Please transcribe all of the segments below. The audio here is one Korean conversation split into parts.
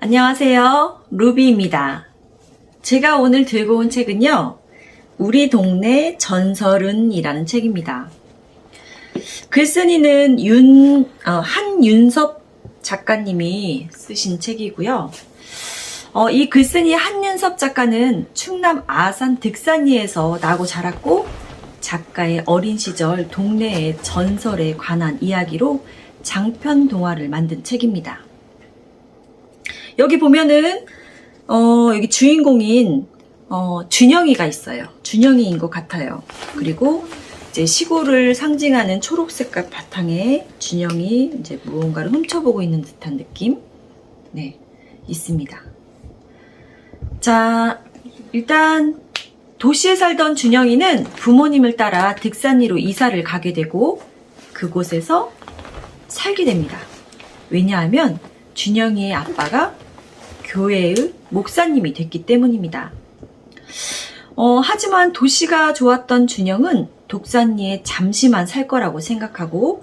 안녕하세요. 루비입니다. 제가 오늘 들고 온 책은요, 우리 동네 전설은이라는 책입니다. 글쓴이는 한윤섭 작가님이 쓰신 책이고요. 이 글쓴이 한윤섭 작가는 충남 아산 득산리에서 나고 자랐고, 작가의 어린 시절 동네의 전설에 관한 이야기로 장편 동화를 만든 책입니다. 여기 보면은 여기 주인공인 준영이가 있어요. 준영이인 것 같아요. 그리고 이제 시골을 상징하는 초록색깔 바탕에 준영이 이제 무언가를 훔쳐보고 있는 듯한 느낌, 네, 있습니다. 자, 일단 도시에 살던 준영이는 부모님을 따라 득산리로 이사를 가게 되고 그곳에서 살게 됩니다. 왜냐하면 준영이의 아빠가 교회의 목사님이 됐기 때문입니다. 하지만 도시가 좋았던 준영은 독산리에 잠시만 살 거라고 생각하고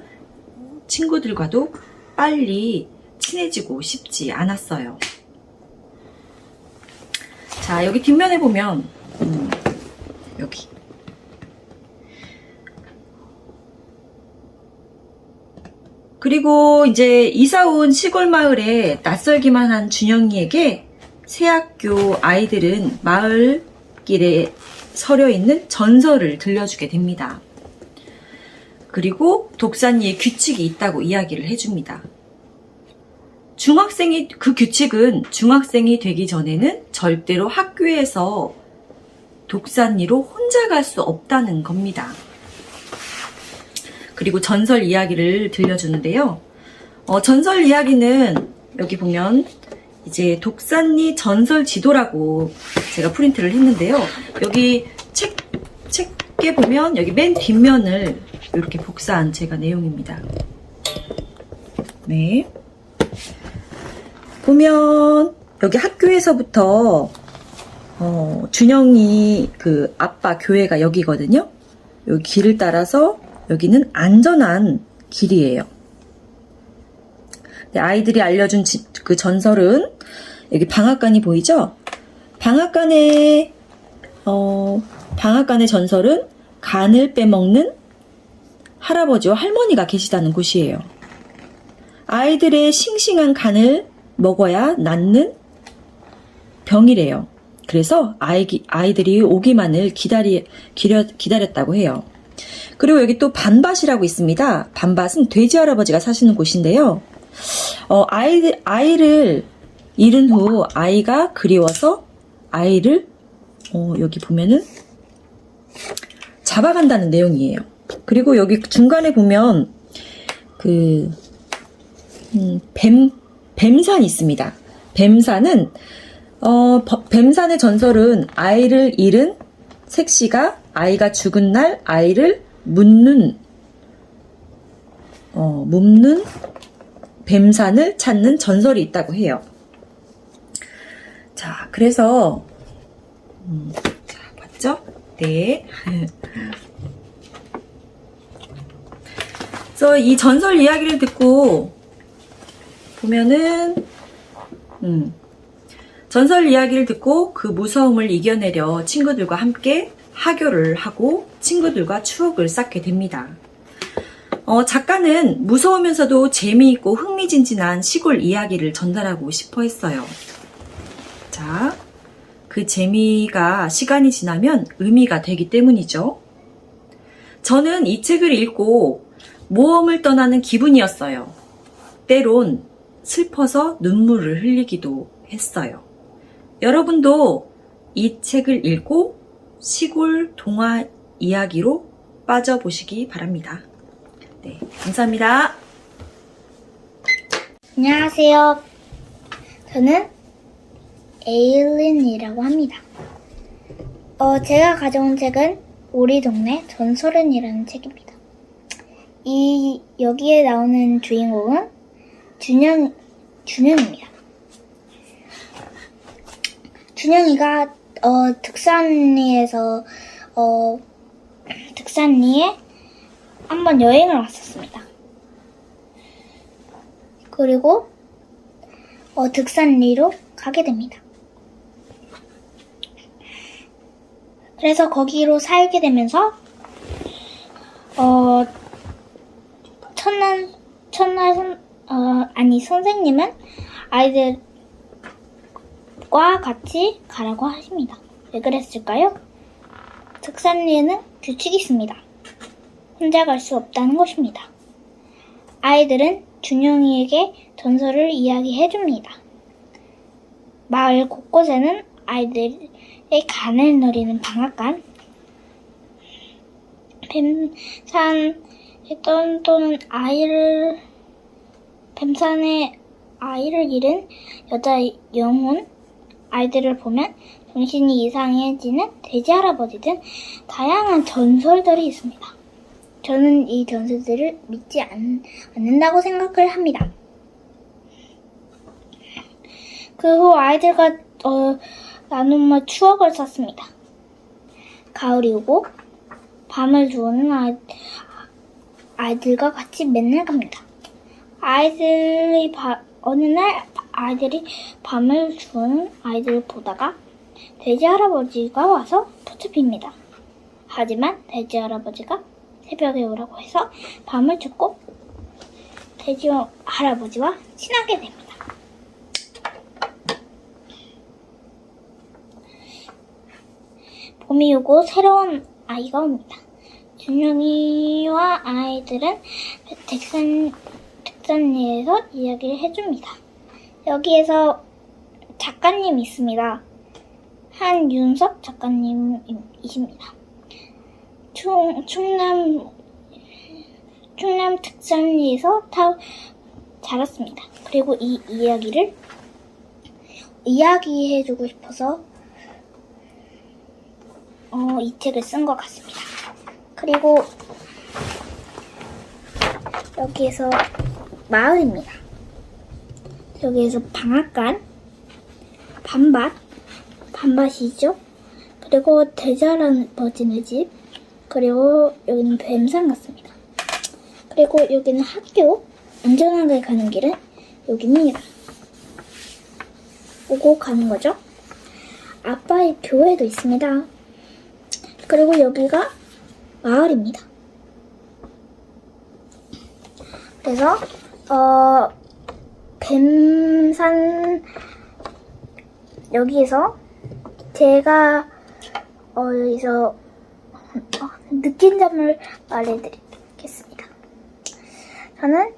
친구들과도 빨리 친해지고 싶지 않았어요. 자, 여기 뒷면에 보면 여기 그리고 이제 이사 온 시골 마을에 낯설기만 한 준영이에게 새 학교 아이들은 마을 길에 서려 있는 전설을 들려주게 됩니다. 그리고 독산리에 규칙이 있다고 이야기를 해줍니다. 그 규칙은 중학생이 되기 전에는 절대로 학교에서 독산리로 혼자 갈 수 없다는 겁니다. 그리고 전설 이야기를 들려주는데요. 전설 이야기는 여기 보면 이제 독산리 전설 지도라고 제가 프린트를 했는데요. 여기 책에 보면 여기 맨 뒷면을 이렇게 복사한 제가 내용입니다. 네. 보면 여기 학교에서부터 준영이 그 아빠 교회가 여기거든요. 여기 길을 따라서 여기는 안전한 길이에요. 아이들이 알려준 그 전설은 여기 방앗간이 보이죠? 방앗간의 전설은 간을 빼먹는 할아버지와 할머니가 계시다는 곳이에요. 아이들의 싱싱한 간을 먹어야 낫는 병이래요. 그래서 아이들이 오기만을 기다렸다고 해요. 그리고 여기 또 반밭이라고 있습니다. 반밭은 돼지 할아버지가 사시는 곳인데요. 아이를 잃은 후 아이가 그리워서 아이를 여기 보면은 잡아간다는 내용이에요. 그리고 여기 중간에 보면 그 뱀산이 있습니다. 뱀산의 전설은 아이를 잃은 색시가 아이가 죽은 날 아이를 묻는 뱀산을 찾는 전설이 있다고 해요. 자, 그래서 자, 봤죠? 네. 그래서 이 전설 이야기를 듣고 보면은 전설 이야기를 듣고 그 무서움을 이겨내려 친구들과 함께 하교를 하고 친구들과 추억을 쌓게 됩니다. 작가는 무서우면서도 재미있고 흥미진진한 시골 이야기를 전달하고 싶어 했어요. 자, 그 재미가 시간이 지나면 의미가 되기 때문이죠. 저는 이 책을 읽고 모험을 떠나는 기분이었어요. 때론 슬퍼서 눈물을 흘리기도 했어요. 여러분도 이 책을 읽고 시골 동화 이야기로 빠져보시기 바랍니다. 네, 감사합니다. 안녕하세요. 저는 에일린이라고 합니다. 제가 가져온 책은 우리 동네 전설은이라는 책입니다. 여기에 나오는 주인공은 준영입니다. 준영이가 득산리에 한번 여행을 왔었습니다. 그리고 득산리로 가게 됩니다. 그래서 거기로 살게 되면서 선생님은 아이들과 같이 가라고 하십니다. 왜 그랬을까요? 득산리에는 규칙이 있습니다. 혼자 갈 수 없다는 것입니다. 아이들은 준영이에게 전설을 이야기해줍니다. 마을 곳곳에는 아이들의 간을 노리는 방앗간, 뱀산에 떠도는 뱀산에 아이를 잃은 여자 영혼, 아이들을 보면 정신이 이상해지는 돼지 할아버지 등 다양한 전설들이 있습니다. 저는 이 전설들을 믿지 않는다고 생각을 합니다. 그 후 아이들과 나눔의 추억을 쌓습니다. 가을이 오고 밤을 주우는 아이들과 같이 맨날 갑니다. 어느 날 아이들이 밤을 주우는 아이들을 보다가 돼지 할아버지가 와서 붙잡힙니다. 하지만 돼지 할아버지가 새벽에 오라고 해서 밤을 쫓고 돼지 할아버지와 친하게 됩니다. 봄이 오고 새로운 아이가 옵니다. 준영이와 아이들은 득산리에서 이야기를 해줍니다. 여기에서 작가님이 있습니다. 한윤석 작가님이십니다. 충남 득산리에서 자랐습니다. 그리고 이 이야기를 이야기해주고 싶어서 이 책을 쓴 것 같습니다. 그리고 여기에서 마을입니다. 여기에서 방앗간, 밤밭이죠. 그리고 돼지 할아버지네 집, 그리고 여기는 뱀산 같습니다. 그리고 여기는 학교, 안전하게 가는 길은 여기입니다. 오고 가는 거죠. 아빠의 교회도 있습니다. 그리고 여기가 마을입니다. 그래서 뱀산 여기에서 제가 여기서 느낀 점을 말해드리겠습니다. 저는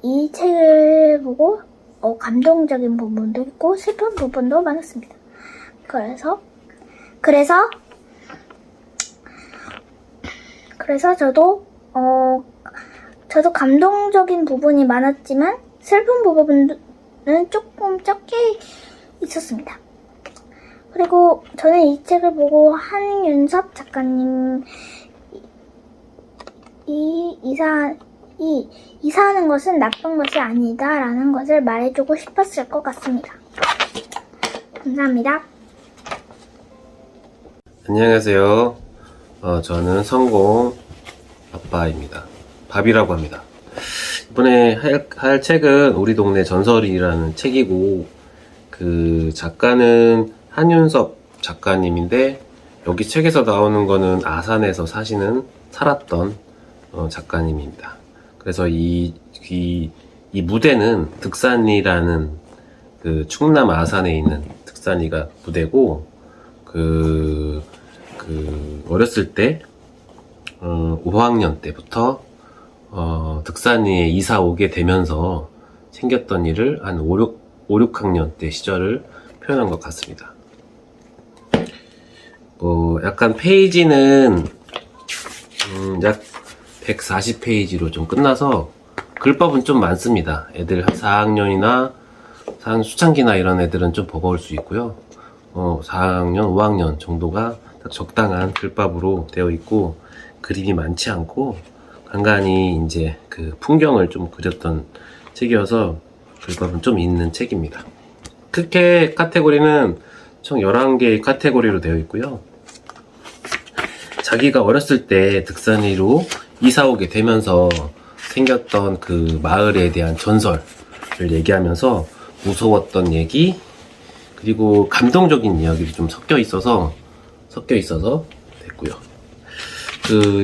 이 책을 보고 감동적인 부분도 있고 슬픈 부분도 많았습니다. 그래서 저도 감동적인 부분이 많았지만 슬픈 부분은 조금 적게 있었습니다. 그리고 저는 이 책을 보고 한윤섭 작가님 이사하는 것은 나쁜 것이 아니다라는 것을 말해주고 싶었을 것 같습니다. 감사합니다. 안녕하세요. 저는 성공 아빠입니다. 밥이라고 합니다. 이번에 할 책은 우리 동네 전설이라는 책이고, 그 작가는 한윤섭 작가님인데, 여기 책에서 나오는 거는 아산에서 살았던 작가님입니다. 그래서 이 무대는 득산리라는 그 충남 아산에 있는 득산리가 무대고, 어렸을 때 5학년 때부터 득산리에 이사 오게 되면서 생겼던 일을 한 5, 6학년 때 시절을 표현한 것 같습니다. 약간 페이지는 약 140페이지로 좀 끝나서 글법은 좀 많습니다. 애들 4학년이나 수창기나 이런 애들은 좀 버거울 수 있고요. 4학년, 5학년 정도가 딱 적당한 글밥으로 되어 있고, 그림이 많지 않고 간간히 이제 그 풍경을 좀 그렸던 책이어서 글밥은 좀 있는 책입니다. 크게 카테고리는 총 11개의 카테고리로 되어 있고요. 자기가 어렸을 때 득산리로 이사 오게 되면서 생겼던 그 마을에 대한 전설, 얘기하면서 무서웠던 얘기, 그리고 감동적인 이야기도 좀 섞여 있어서 됐고요.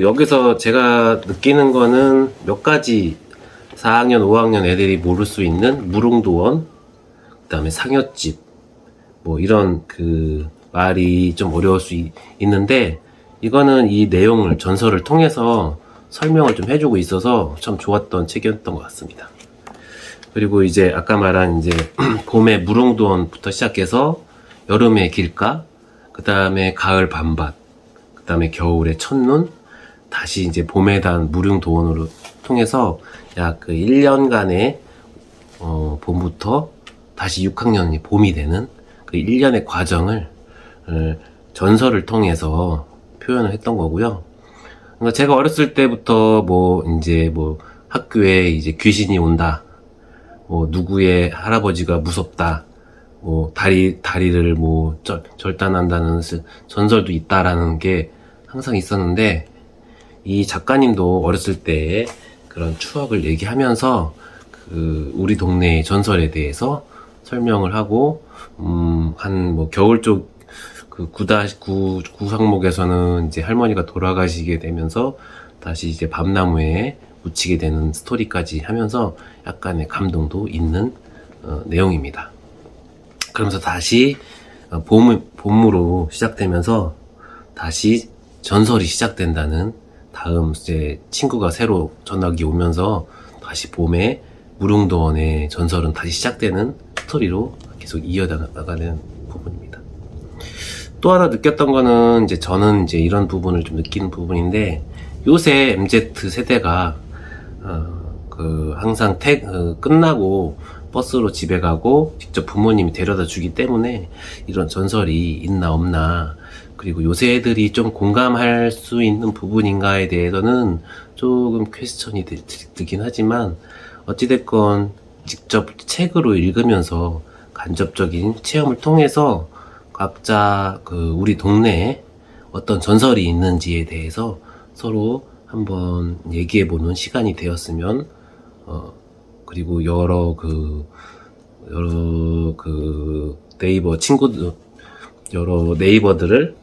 여기서 제가 느끼는 거는 몇 가지 4학년, 5학년 애들이 모를 수 있는 무릉도원, 그 다음에 상여집, 뭐 이런 말이 좀 어려울 수 있는데, 이거는 이 내용을, 전설을 통해서 설명을 좀 해주고 있어서 참 좋았던 책이었던 것 같습니다. 그리고 이제 아까 말한 이제 봄의 무릉도원부터 시작해서 여름의 길가, 그 다음에 가을 밤밭, 그 다음에 겨울의 첫눈, 다시 이제 봄에 단 무릉도원으로 통해서 약 1년간의 봄부터 다시 6학년이 봄이 되는 그 1년의 과정을 전설을 통해서 표현을 했던 거고요. 그러니까 제가 어렸을 때부터 학교에 이제 귀신이 온다, 누구의 할아버지가 무섭다, 다리를 절단한다는 전설도 있다라는 게 항상 있었는데, 이 작가님도 어렸을 때의 그런 추억을 얘기하면서 우리 동네의 전설에 대해서 설명을 하고, 겨울 쪽 구상목에서는 이제 할머니가 돌아가시게 되면서 다시 이제 밤나무에 묻히게 되는 스토리까지 하면서 약간의 감동도 있는 내용입니다. 그러면서 다시 봄으로 시작되면서 다시 전설이 시작된다는, 다음 이제 친구가 새로 전학이 오면서 다시 봄에 무릉도원의 전설은 다시 시작되는 스토리로 계속 이어나가는 부분입니다. 또 하나 느꼈던 거는, 저는 이런 부분을 좀 느끼는 부분인데, 요새 MZ 세대가 항상 끝나고 버스로 집에 가고 직접 부모님이 데려다 주기 때문에 이런 전설이 있나 없나, 그리고 요새 애들이 좀 공감할 수 있는 부분인가에 대해서는 조금 퀘스천이 들긴 하지만, 어찌됐건 직접 책으로 읽으면서 간접적인 체험을 통해서 각자 우리 동네에 어떤 전설이 있는지에 대해서 서로 한번 얘기해보는 시간이 되었으면, 그리고 여러 네이버 친구들, 여러 네이버들을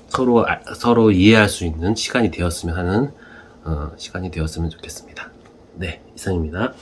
서로 이해할 수 있는 시간이 되었으면 하는 시간이 되었으면 좋겠습니다. 네, 이상입니다.